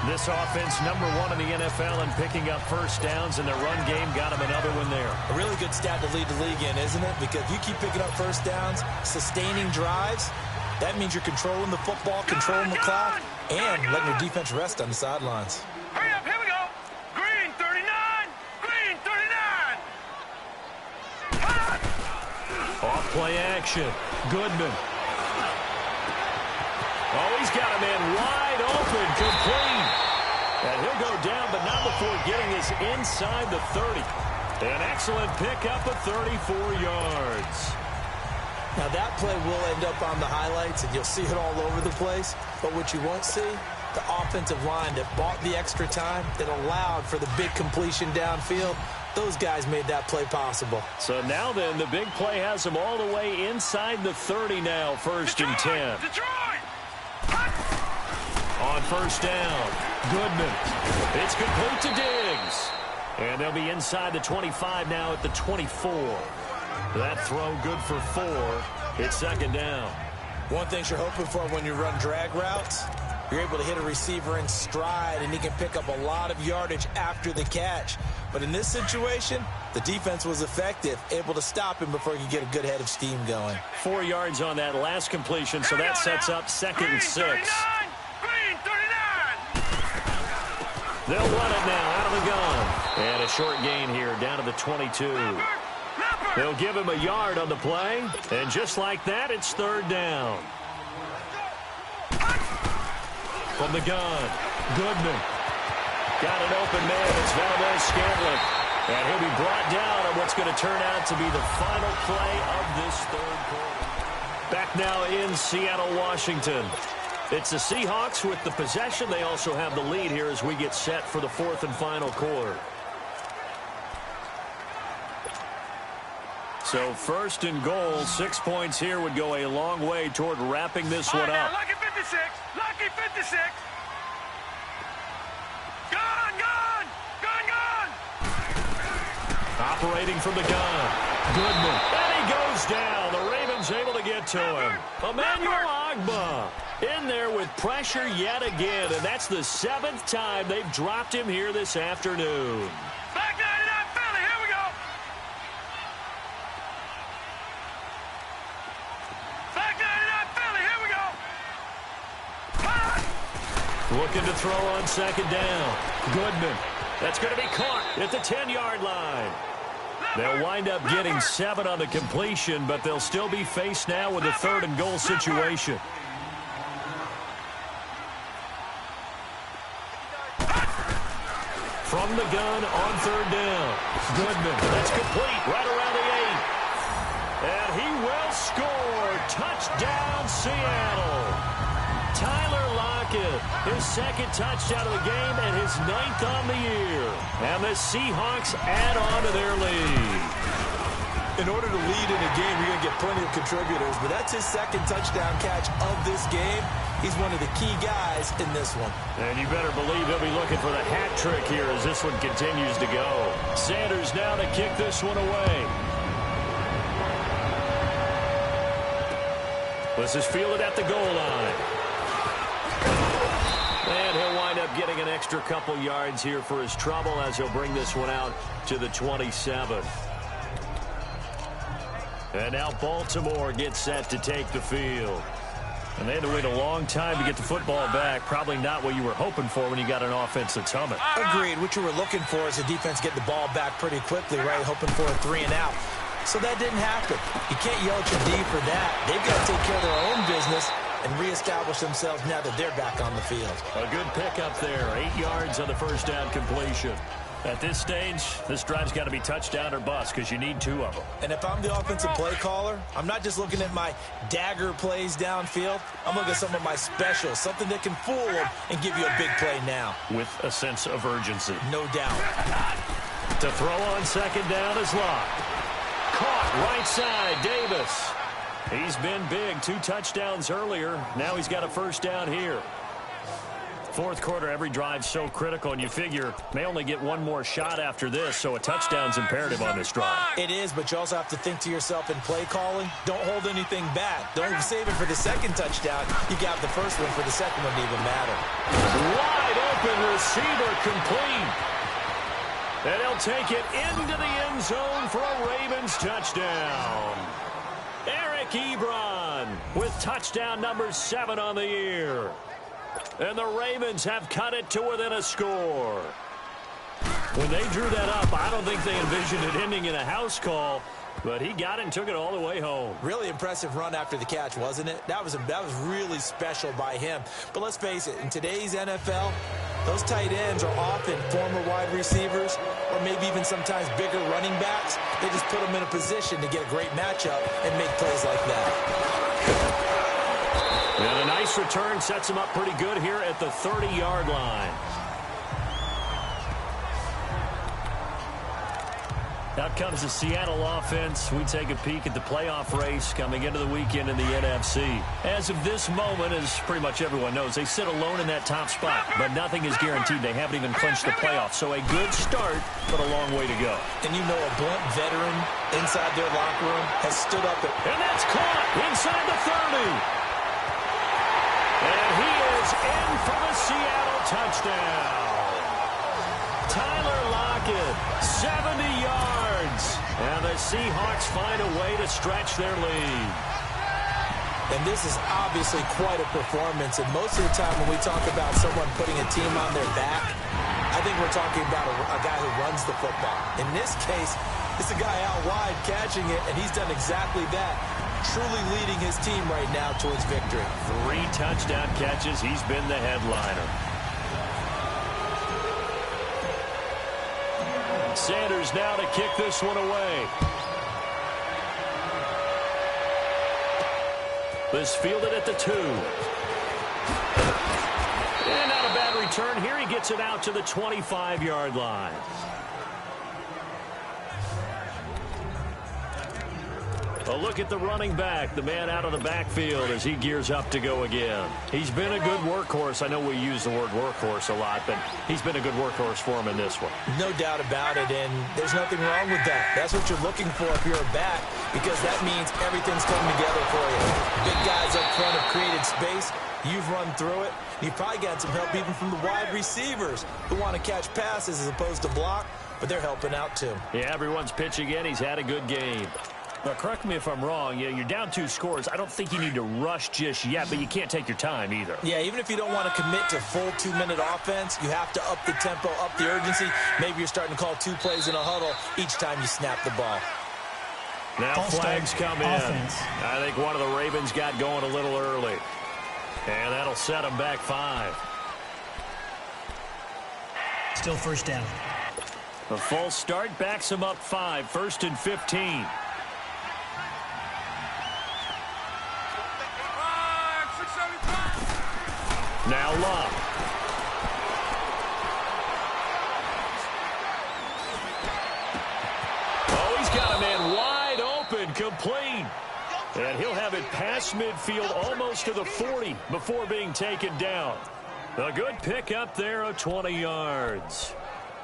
This offense, #1 in the NFL in picking up first downs, and their run game got him another one there. A really good stat to lead the league in, isn't it? Because you keep picking up first downs, sustaining drives, that means you're controlling the football, controlling the clock, and letting your defense rest on the sidelines. Hurry up, here we go. Green 39, green 39. Off play action. Goodman. Oh, he's got a man wide open, complete. And he'll go down, but not before getting this inside the 30. An excellent pickup of 34 yards. Now, that play will end up on the highlights, and you'll see it all over the place. But what you won't see, the offensive line that bought the extra time, that allowed for the big completion downfield, those guys made that play possible. So now then, the big play has them all the way inside the 30 now, first and 10. Detroit! On first down, Goodman. It's complete to Diggs. And they'll be inside the 25 now at the 24. That throw good for 4. It's second down. One thing you're hoping for when you run drag routes, you're able to hit a receiver in stride, and he can pick up a lot of yardage after the catch. But in this situation, the defense was effective, able to stop him before he could get a good head of steam going. 4 yards on that last completion, so that sets up second and 6. Green, 39! They'll run it now out of the gun. And a short gain here down to the 22. They'll give him a yard on the play. And just like that, it's third down. From the gun, Goodman. Got an open man. It's Valdez-Scantling. And he'll be brought down on what's going to turn out to be the final play of this third quarter. Back now in Seattle, Washington. It's the Seahawks with the possession. They also have the lead here as we get set for the fourth and final quarter. So first and goal, 6 points here would go a long way toward wrapping this one up. Lucky 56! Lucky 56! Gun! Gun! Gun! Gun! Operating from the gun, Goodman. And he goes down. The Ravens able to get to him. Emmanuel Ogbah in there with pressure yet again, and that's the 7th time they've dropped him here this afternoon. Back 99 Philly, here we go! Back 99 Philly, here we go! Looking to throw on second down. Goodman. That's going to be caught at the 10-yard line. They'll wind up getting 7 on the completion, but they'll still be faced now with a third and goal situation. From the gun on third down. Goodman. That's complete right around the 8. And he will score. Touchdown, Seattle. Tyler Lockett, his second touchdown of the game and his 9th on the year. And the Seahawks add on to their lead. In order to lead in a game, you're going to get plenty of contributors, but that's his second touchdown catch of this game. He's one of the key guys in this one. And you better believe he'll be looking for the hat trick here as this one continues to go. Sanders now to kick this one away. This is fielded at the goal line. And he'll wind up getting an extra couple yards here for his trouble as he'll bring this one out to the 27. And now Baltimore gets set to take the field. And they had to wait a long time to get the football back. Probably not what you were hoping for when you got an offense that's humming. Agreed. What you were looking for is the defense getting the ball back pretty quickly, right? Hoping for a 3 and out. So that didn't happen. You can't yell at your D for that. They've got to take care of their own business and reestablish themselves now that they're back on the field. A good pickup there. 8 yards on the first down completion. At this stage, this drive's got to be touchdown or bust because you need 2 of them. And if I'm the offensive play caller, I'm not just looking at my dagger plays downfield. I'm looking at some of my specials, something that can fool them and give you a big play now. With a sense of urgency. No doubt. To throw on second down is Locke. Caught right side, Davis. He's been big. 2 touchdowns earlier. Now he's got a first down here. Fourth quarter, every drive's so critical, and you figure may only get 1 more shot after this, so a touchdown's imperative on this drive. It is, but you also have to think to yourself in play calling, don't hold anything back. Don't save it for the second touchdown. You got the first one for the second one to even matter. Wide open receiver complete. And he'll take it into the end zone for a Ravens touchdown. Eric Ebron with touchdown number 7 on the year. And the Ravens have cut it to within a score. When they drew that up, I don't think they envisioned it ending in a house call, but he got it and took it all the way home. Really impressive run after the catch, wasn't it? That was really special by him. But let's face it, in today's NFL, Those tight ends are often former wide receivers or maybe even sometimes bigger running backs. They just put them in a position to get a great matchup and make plays like that. And a nice return sets him up pretty good here at the 30-yard line. Out comes the Seattle offense. We take a peek at the playoff race coming into the weekend in the NFC. As of this moment, as pretty much everyone knows, they sit alone in that top spot. But nothing is guaranteed. They haven't even clinched the playoffs. So a good start, but a long way to go. And you know a blunt veteran inside their locker room has stood up. And that's caught inside the 30. And he is in for the Seattle touchdown. Tyler Lockett, 70 yards. And the Seahawks find a way to stretch their lead. And this is obviously quite a performance. And most of the time when we talk about someone putting a team on their back, I think we're talking about a guy who runs the football. In this case, it's a guy out wide catching it, and he's done exactly that. Truly leading his team right now towards victory. 3 touchdown catches. He's been the headliner. Sanders now to kick this one away. This fielded at the 2. And not a bad return here. He gets it out to the 25-yard line. A look at the running back, the man out of the backfield as he gears up to go again. He's been a good workhorse. I know we use the word workhorse a lot, but he's been a good workhorse for him in this one. No doubt about it, and there's nothing wrong with that. That's what you're looking for if you're a back, because that means everything's coming together for you. Big guys up front have created space. You've run through it. You've probably got some help even from the wide receivers who want to catch passes as opposed to block, but they're helping out too. Yeah, everyone's pitching in. He's had a good game. Now, correct me if I'm wrong. You're down 2 scores. I don't think you need to rush just yet, but you can't take your time either. Yeah, even if you don't want to commit to full 2-minute offense, you have to up the tempo, up the urgency. Maybe you're starting to call 2 plays in a huddle each time you snap the ball. Now flags come in. I think one of the Ravens got going a little early. And that'll set them back 5. Still first down. A false start backs them up 5. 1st and 15. Now Love. Oh, he's got a man wide open, complete. And he'll have it past midfield almost to the 40 before being taken down. A good pickup there of 20 yards.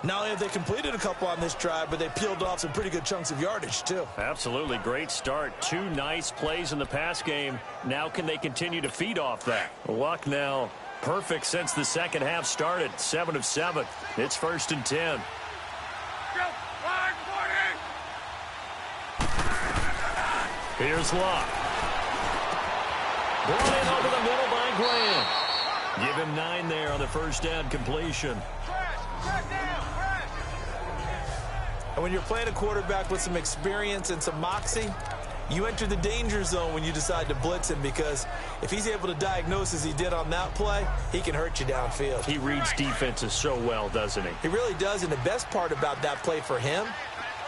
Not only have they completed a couple on this drive, but they peeled off some pretty good chunks of yardage, too. Absolutely. Great start. 2 nice plays in the pass game. Now can they continue to feed off that? Luck now perfect since the second half started. 7 of 7. It's 1st and 10. Here's Luck. Brought in over the middle by Grant. Give him 9 there on the first down completion. And when you're playing a quarterback with some experience and some moxie, you enter the danger zone when you decide to blitz him, because if he's able to diagnose as he did on that play, he can hurt you downfield. He reads defenses so well, doesn't he? He really does, and the best part about that play for him,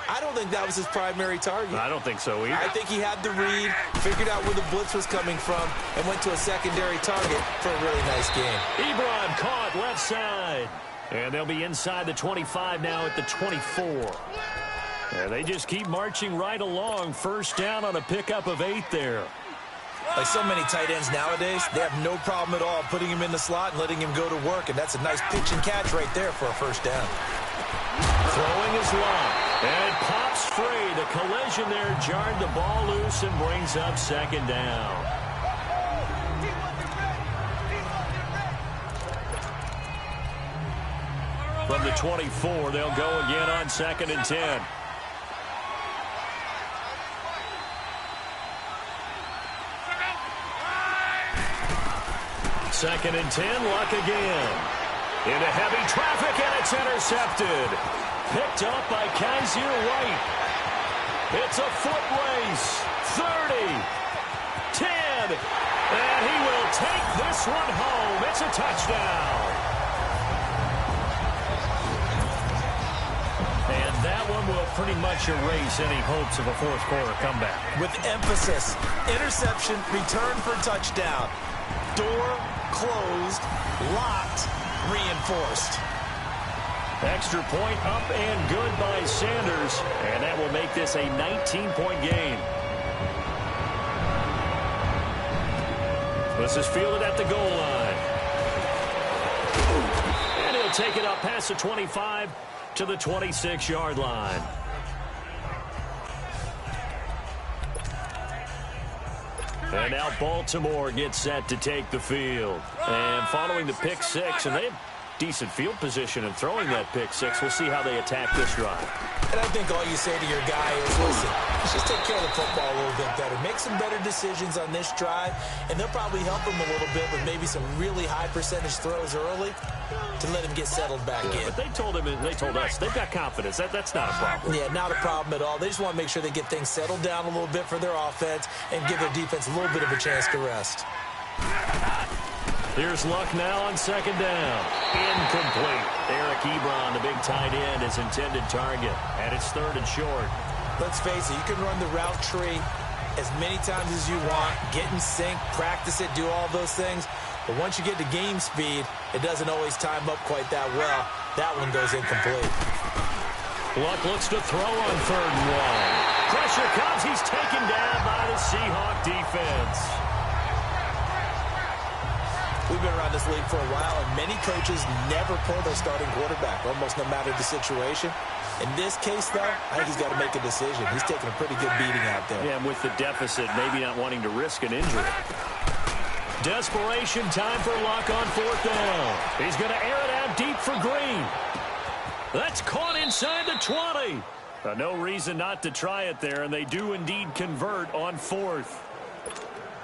I don't think that was his primary target. I don't think so either. I think he had the read, figured out where the blitz was coming from, and went to a secondary target for a really nice game. Ebron caught left side. And they'll be inside the 25 now at the 24. And they just keep marching right along. First down on a pickup of 8 there. Like so many tight ends nowadays, they have no problem at all putting him in the slot and letting him go to work. And that's a nice pitch and catch right there for a first down. Throwing is long. And it pops free. The collision there jarred the ball loose and brings up 2nd down. From the 24, they'll go again on 2nd and 10. Second and 10, Luck again. Into heavy traffic, and it's intercepted. Picked up by Kaiser White. It's a foot race. 30, 10, and he will take this one home. It's a touchdown. will pretty much erase any hopes of a fourth quarter comeback. With emphasis, interception, return for touchdown. Door closed, locked, reinforced. Extra point up and good by Sanders, and that will make this a 19-point game. This is fielded at the goal line. And he'll take it up past the 25 to the 26-yard line. And now Baltimore gets set to take the field. And following the pick six, and they have decent field position in throwing that pick six. We'll see how they attack this drive. And I think all you say to your guy is, listen, let's just take care of the football a little bit better. Make some better decisions on this drive, and they'll probably help him a little bit with maybe some really high percentage throws early to let him get settled back in. But they told him, and they told us, they've got confidence. That's not a problem. Yeah, not a problem at all. They just want to make sure they get things settled down a little bit for their offense and give their defense a little bit of a chance to rest. Here's Luck now on second down. Incomplete. Eric Ebron, the big tight end, his intended target. And it's third and short. Let's face it, you can run the route tree as many times as you want, get in sync, practice it, do all those things. But once you get to game speed, it doesn't always time up quite that well. That one goes incomplete. Luck looks to throw on third and one. Pressure comes. He's taken down by the Seahawk defense. We've been around this league for a while, and many coaches never pull their starting quarterback, almost no matter the situation. In this case, though, I think he's got to make a decision. He's taking a pretty good beating out there. Yeah, and with the deficit, maybe not wanting to risk an injury. Desperation time for Luck on fourth down. He's going to air it out deep for Green. That's caught inside the 20. No reason not to try it there, and they do indeed convert on fourth.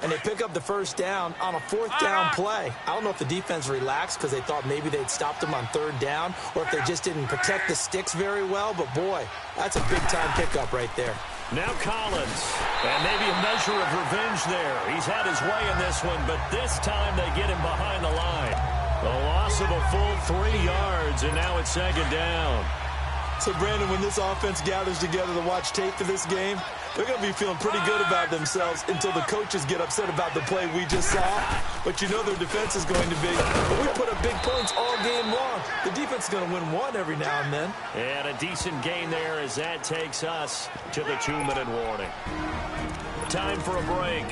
And they pick up the first down on a fourth down play. I don't know if the defense relaxed because they thought maybe they'd stopped them on third down or if they just didn't protect the sticks very well. But, boy, that's a big-time pickup right there. Now Collins, and maybe a measure of revenge there. He's had his way in this one, but this time they get him behind the line. A loss of a full 3 yards, and now it's second down. So, Brandon, when this offense gathers together to watch tape for this game, they're going to be feeling pretty good about themselves until the coaches get upset about the play we just saw. But you know their defense is going to be, we put up big points all game long. The defense is going to win one every now and then. And a decent gain there as that takes us to the 2-minute warning. Time for a break.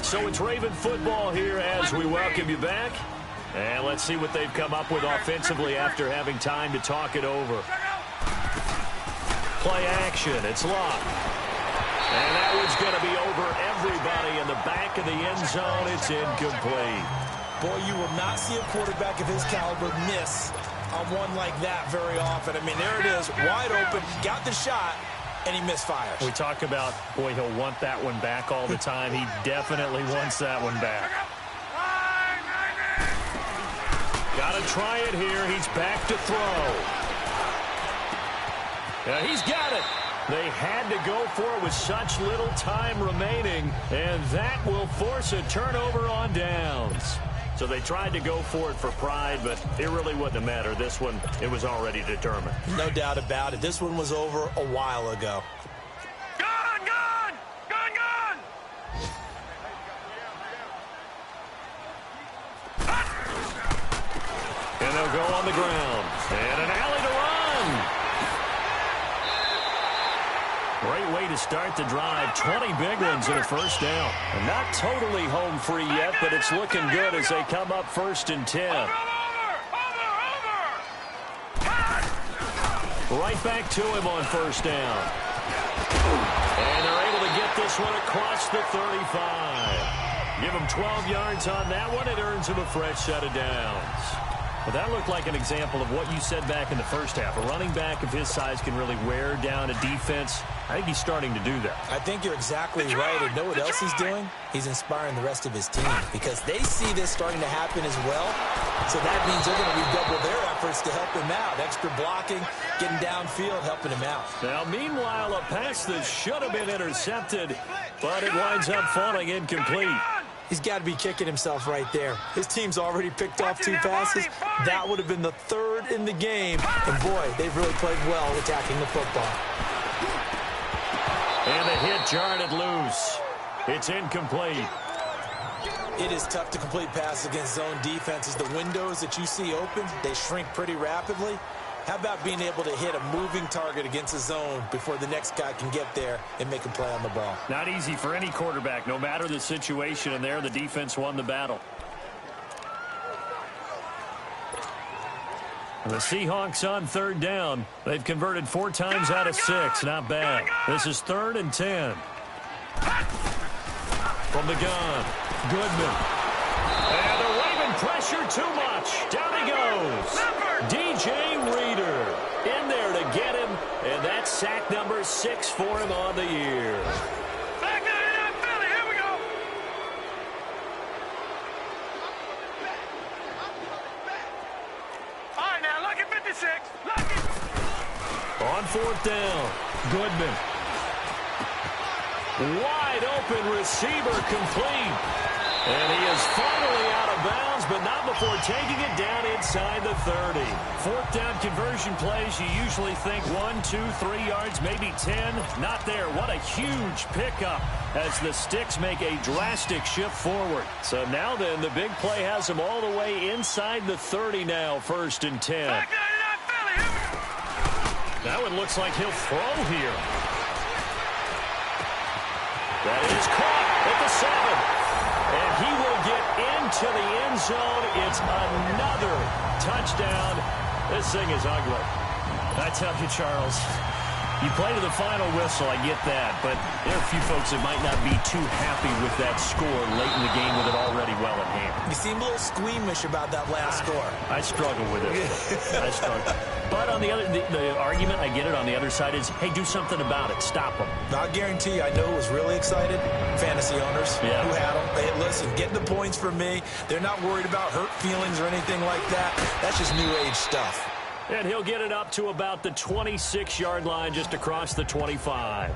So it's Raven football here as we welcome you back. And let's see what they've come up with offensively after having time to talk it over. Play action. It's Luck. And that one's going to be over everybody in the back of the end zone. It's incomplete. Boy, you will not see a quarterback of his caliber miss on one like that very often. I mean, there it is, wide open, got the shot, and he misfires. We talk about, boy, he'll want that one back all the time. He definitely wants that one back. Got to try it here. He's back to throw. He's got it. They had to go for it with such little time remaining, and that will force a turnover on downs. So they tried to go for it for pride, but it really wouldn't have mattered. This one, it was already determined. No doubt about it. This one was over a while ago. Gun, gun! Gun, gun! And they'll go on the ground. And an alley to run. Great way to start the drive. 20 big ones and a first down. And not totally home free yet, but it's looking good as they come up 1st and 10. Right back to him on first down. And they're able to get this one across the 35. Give him 12 yards on that one. It earns him a fresh set of downs. Well, that looked like an example of what you said back in the first half. A running back of his size can really wear down a defense. I think he's starting to do that. I think you're exactly right. And know what else he's doing? He's inspiring the rest of his team because they see this starting to happen as well. So that means they're going to redouble their efforts to help him out. Extra blocking, getting downfield, helping him out. Now, meanwhile, a pass that should have been intercepted, but it winds up falling incomplete. He's got to be kicking himself right there. His team's already picked off 2 passes. That would have been the 3rd in the game. And, boy, they've really played well attacking the football. And the hit jarred it loose. It's incomplete. It is tough to complete passes against zone defenses. The windows that you see open, they shrink pretty rapidly. How about being able to hit a moving target against a zone before the next guy can get there and make a play on the ball? Not easy for any quarterback, no matter the situation, and there the defense won the battle. The Seahawks on 3rd down. They've converted 4 times out of 6. Not bad. This is 3rd and 10. From the gun, Goodman. And the Raven pressure too much. Down he goes. DJ Reader in there to get him. And that's sack number 6 for him on the year. Back in Philly. Here we go. All right, now, lucky 56. Lucky. On 4th down, Goodman. Wide open receiver complete. And he is finally out of bounds, but not before taking it down inside the 30. 4th down conversion plays, you usually think 1, 2, 3 yards, maybe 10. Not there. What a huge pickup as the Sticks make a drastic shift forward. So now then, the big play has them all the way inside the 30 now, 1st and 10. Back in Philly. Here we go. That one looks like he'll throw here. That is caught at the 7. And he will get into the end zone. It's another touchdown. This thing is ugly. I tell you, Charles, you play to the final whistle, I get that. But there are a few folks that might not be too happy with that score late in the game with it already well in hand. You seem a little squeamish about that last score. I struggle with it. I struggle. But on the other, the argument, I get it, on the other side is, hey, do something about it. Stop them. I guarantee you, I know who was really excited. Fantasy owners who had them. Hey, listen, get the points for me. They're not worried about hurt feelings or anything like that. That's just new age stuff. And he'll get it up to about the 26-yard line, just across the 25.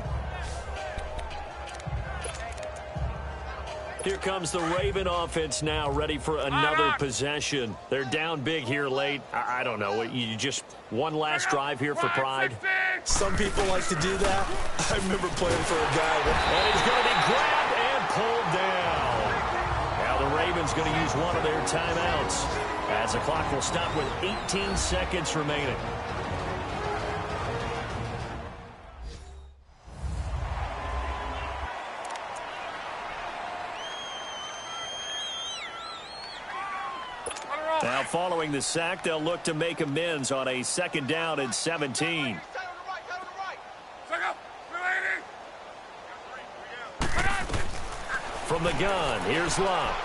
Here comes the Raven offense now, ready for another possession. They're down big here late. I don't know. You just one last drive here for pride. Some people like to do that. I remember playing for a guy. And he's going to be grabbed and pulled down. Now the Ravens going to use one of their timeouts as the clock will stop with 18 seconds remaining. Now, following the sack, they'll look to make amends on a 2nd down and 17. From the gun, here's Luck.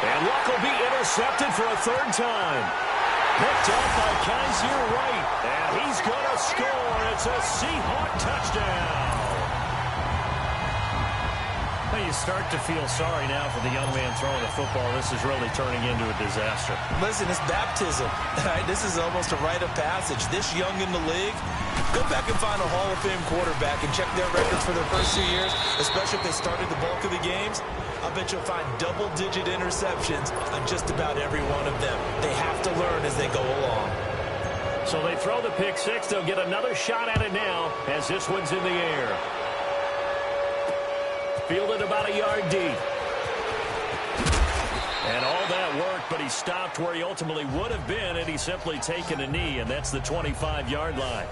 And Luck will be intercepted for a 3rd time. Picked up by Kaiser Wright. And he's going to score. It's a Seahawk touchdown. You start to feel sorry now for the young man throwing the football. This is really turning into a disaster. Listen, it's baptism. This is almost a rite of passage. This young in the league, go back and find a Hall of Fame quarterback and check their records for their first 2 years, especially if they started the bulk of the games. I bet you'll find double-digit interceptions on just about every one of them. They have to learn as they go along. So they throw the pick 6. They'll get another shot at it now as this one's in the air. Fielded about a yard deep. And all that worked, but he stopped where he ultimately would have been had he simply taken a knee, and that's the 25-yard line.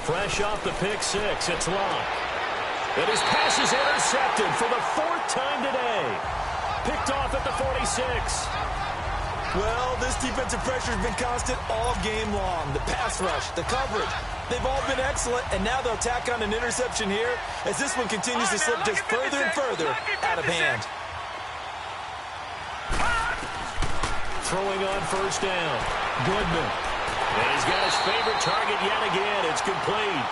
Fresh off the pick 6, it's Locke. And his pass is intercepted for the 4th time today. Picked off at the 46. Well, this defensive pressure has been constant all game long. The pass rush, the coverage, they've all been excellent, and now they'll tack on an interception here as this one continues to slip just further and further out of hand. Throwing on 1st down. Goodman. And he's got his favorite target yet again. It's complete.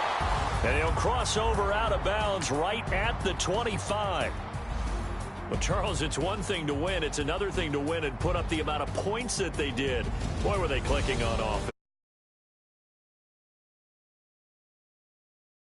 And he'll cross over out of bounds right at the 25. Well, Charles, it's one thing to win. It's another thing to win and put up the amount of points that they did. Boy, were they clicking on offense.